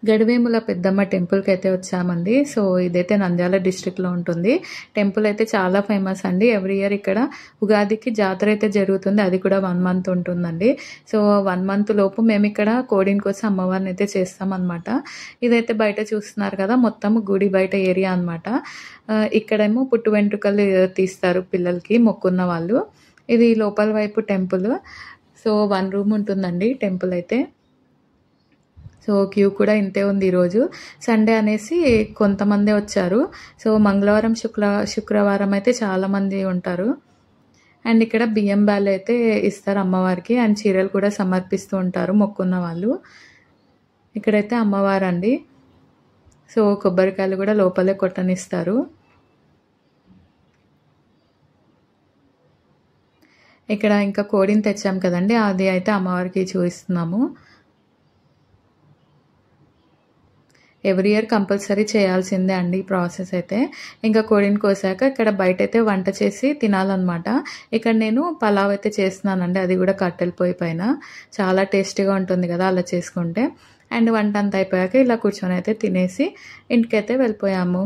గడివేముల పెద్దమ్మ టెంపుల్కి అయితే వచ్చామండి. సో ఇదైతే నంద్యాల డిస్ట్రిక్ట్లో ఉంటుంది. టెంపుల్ అయితే చాలా ఫేమస్ అండి. ఎవ్రీ ఇయర్ ఇక్కడ ఉగాదికి జాతర అయితే జరుగుతుంది. అది కూడా 1 మంత్ ఉంటుందండి. సో 1 మంత్ లోపు మేము ఇక్కడ కోడిని కోసి అమ్మవారిని అయితే చేస్తామన్నమాట. ఇదైతే బయట చూస్తున్నారు కదా, మొత్తం గుడి బయట ఏరియా అనమాట. ఇక్కడేమో పుట్టు వెంట్రుకలు తీస్తారు పిల్లలకి మొక్కున్న వాళ్ళు. ఇది లోపల వైపు టెంపుల్. సో 1 రూమ్ ఉంటుందండి టెంపుల్ అయితే. సో క్యూ కూడా ఇంతే ఉంది ఈరోజు. సండే అనేసి కొంతమందే వచ్చారు. సో మంగళవారం శుక్రవారం అయితే చాలామంది ఉంటారు. అండ్ ఇక్కడ బియ్యం బ్యాలు అయితే ఇస్తారు అమ్మవారికి. అండ్ చీరలు కూడా సమర్పిస్తూ ఉంటారు మొక్కున్న వాళ్ళు. ఇక్కడైతే అమ్మవారు అండి. సో కొబ్బరికాయలు కూడా లోపలే కొట్టనిస్తారు. ఇక్కడ ఇంకా కోడిని తెచ్చాం కదండి, అది అయితే అమ్మవారికి చూపిస్తున్నాము. ఎవ్రీ ఇయర్ కంపల్సరీ చేయాల్సిందే అండి ఈ ప్రాసెస్ అయితే. ఇంకా కోడిని కోసాక ఇక్కడ బయట అయితే వంట చేసి తినాలన్నమాట. ఇక్కడ నేను పలావ్ అయితే చేస్తున్నానండి, అది కూడా కట్టెల పొయ్యి పైన. చాలా టేస్టీగా ఉంటుంది కదా అలా చేసుకుంటే. అండ్ వంట అంతా అయిపోయాక ఇలా కూర్చొని అయితే తినేసి ఇంటికైతే వెళ్ళిపోయాము.